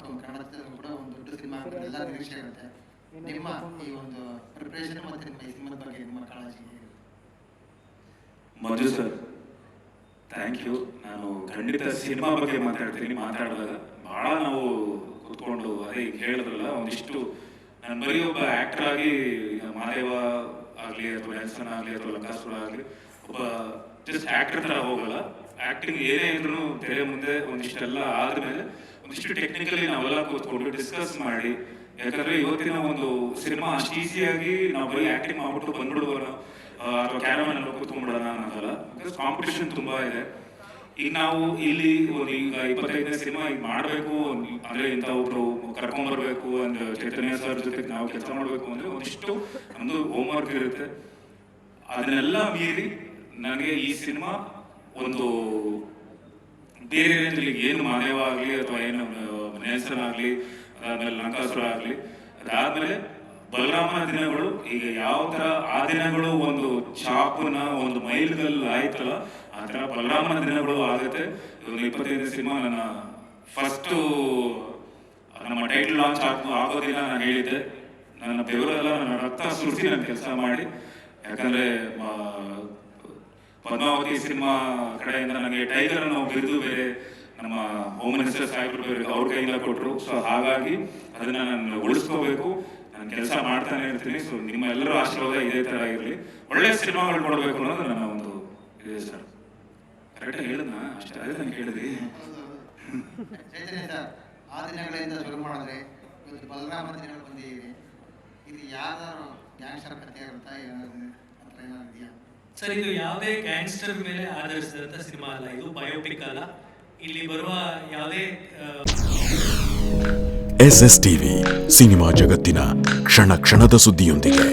ಕನ್ನಡದಲ್ಲೂ ಕೂಡ ಒಂದು ದೊಡ್ಡ ಸಿನಿಮಾ ಎಲ್ಲ ನಿರೀಕ್ಷೆ ಇರುತ್ತೆ. ನಿಮ್ಮ ಈ ಒಂದು ಪ್ರಿಪರೇಷನ್ ಮತ್ತು ನಿಮ್ಮ ಈ ಸಿನಿಮಾದ ಬಗ್ಗೆ ನಿಮ್ಮ ಕಾಳಜಿ ಹೇಗೆ? ಮಂಜು ಸರ್, ಥ್ಯಾಂಕ್ ಯು. ನಾನು ಖಂಡಿತ ಸಿನಿಮಾ ಬಗ್ಗೆ ಮಾತಾಡಿದಾಗ ಭಾಳ ನಾವು ಕೂತ್ಕೊಂಡು ಅದೇ ಹೇಳಿದ್ರಲ್ಲ, ಒಂದಿಷ್ಟು ನಾನು ಬರೀ ಒಬ್ಬ ಆ್ಯಕ್ಟರ್ ಆಗಿ ಮಾದೇವ ಆಗಲಿ ಅಥವಾ ನೆಲ್ಸನ್ ಆಗಲಿ ಅಥವಾ ಲಂಕಾಸುರ ಆಗಲಿ ಒಬ್ಬ ಜಸ್ಟ್ ಆ್ಯಕ್ಟರ್ ಥರ ಹೋಗಲ್ಲ. ಆ್ಯಕ್ಟಿಂಗ್ ಏನೇ ಇದ್ರೂ ತೆರೆ ಮುಂದೆ ಒಂದಿಷ್ಟೆಲ್ಲ ಆದಮೇಲೆ ಒಂದಿಷ್ಟು ಟೆಕ್ನಿಕಲಿ ನಾವೆಲ್ಲ ಕೂತ್ಕೊಂಡು ಡಿಸ್ಕಸ್ ಮಾಡಿ, ಯಾಕಂದರೆ ಇವತ್ತಿನ ಒಂದು ಸಿನಿಮಾ ಅಷ್ಟು ಈಸಿಯಾಗಿ ನಾವು ಬರೀ ಆ್ಯಕ್ಟಿಂಗ್ ಮಾಡ್ಬಿಟ್ಟು ಬಂದ್ಬಿಡುವಲ್ಲ ಅಥವಾ ಕ್ಯಾರಮನ್ ಎಲ್ಲ ಕೂತ್ಕೊಂಡ್ಬಿಡೋಣ ಅನ್ನೋದಲ್ಲ. ಬಿಕಾಸ್ ಕಾಂಪಿಟೇಷನ್ ತುಂಬ ಇದೆ. ಈಗ ನಾವು ಇಲ್ಲಿ ಈಗ 25ನೇ ಸಿನಿಮಾ ಈಗ ಮಾಡಬೇಕು ಅಂದರೆ ಇಂಥ ಒಬ್ರು ಕರ್ಕೊಂಡ್ಬರ್ಬೇಕು ಅಂದ್ರೆ ಚೈತನ್ಯ ಸರ್ ಜೊತೆಗೆ ನಾವು ಕೆಲಸ ಮಾಡಬೇಕು ಅಂದರೆ ಒಂದಿಷ್ಟು ನಮ್ಮದು ಹೋಮ್ವರ್ಕ್ ಇರುತ್ತೆ. ಅದನ್ನೆಲ್ಲ ಮೀರಿ ನನಗೆ ಈ ಸಿನಿಮಾ ಒಂದು ಬೇರೆ ರೇಂಜಲ್ಲಿ ಏನು ಮಾದೇವ ಆಗಲಿ ಅಥವಾ ಏನು ನೆಲ್ಸನ್ ಆಗಲಿ, ಆಮೇಲೆ ಲಂಕಾಸುರ ಆಗಲಿ, ಅದಾದಮೇಲೆ ಬಲರಾಮನ ದಿನಗಳು, ಈಗ ಯಾವ ಥರ ಆ ದಿನಗಳು ಒಂದು ಚಾಪುನ ಒಂದು ಮೈಲ್ಗಲ್ಲು ಆಯ್ತಲ್ಲ, ಆ ಥರ ಬಲರಾಮನ ದಿನಗಳು ಆಗುತ್ತೆ. ಒಂದು 25ನೇ ಸಿನಿಮಾ ನನ್ನ ಫಸ್ಟು ನಮ್ಮ ಟೈಟಲ್ ಲಾಂಚ್ ಆಗೋ ದಿನ ನಾನು ಹೇಳಿದ್ದೆ, ನನ್ನ ಬೆವರೆಲ್ಲ ನನ್ನ ರಕ್ತ ಸುರಿಸಿ ನಾನು ಕೆಲಸ ಮಾಡಿ, ಯಾಕಂದರೆ ಪದ್ಮಾವತಿ ಸಿನಿಮಾ ಕಡೆಯಿಂದ ನನಗೆ ಟೈಗರ್ ಅನ್ನೋ ಬಿರುದು ಬೇರೆ ನಮ್ಮ ಹೋಮ್ ಮಿನಿಸ್ಟರ್ ಸಾಹೇಬರು ಬೇರೆ ಅವ್ರ ಕೈಯಿಂದ ಕೊಟ್ಟರು. ಸೊ ಹಾಗಾಗಿ ಅದನ್ನು ನಾನು ಉಳಿಸ್ಕೋಬೇಕು, ನಾನು ಕೆಲಸ ಮಾಡ್ತಾನೆ ಇರ್ತೀನಿ. ಸೊ ನಿಮ್ಮ ಎಲ್ಲರೂ ಆಶೀರ್ವಾದ ಇದೇ ಥರ ಇರಲಿ, ಒಳ್ಳೆ ಸಿನಿಮಾಗಳು ಕೊಡಬೇಕು ಅನ್ನೋದು ನನ್ನ ಒಂದು ಇದೆ ಸರ್. ಕರೆಕ್ಟಾಗಿ ಹೇಳಿದ್ನಾ? ಅಷ್ಟೇ, ಅದೇ ನಾನು ಕೇಳಿದ್ರಿ. ಚೈತನ್ಯ ಸರ್, ಆ ದಿನಗಳಿಂದ ಶುರು ಮಾಡಿದ್ರೆ ಇವತ್ತು ಬಲರಾಮನ ದಿನಗಳು ಬಂದಿವೆ. ಇದು ಯಾವ್ದಾದ್ರು ಗ್ಯಾಂಗ್ಸ್ಟರ್ ಕಥೆ ಇರುತ್ತಾ, ಏನಾದ್ರು ಇದೆಯಾ ಸರ್? ಇದು ಯಾವುದೇ ಗ್ಯಾಂಗ್ಸ್ಟರ್ ಮೇಲೆ ಆಧರಿಸಿದಂಥ ಸಿನಿಮಾ ಅಲ್ಲ, ಇದು ಬಯೋಪಿಕ್ ಅಲ್ಲ. ಇಲ್ಲಿ ಬರುವ ಯಾವುದೇ SS ಟಿವಿ ಸಿನಿಮಾ ಜಗತ್ತಿನ ಕ್ಷಣ ಕ್ಷಣದ ಸುದ್ದಿಯೊಂದಿಗೆ.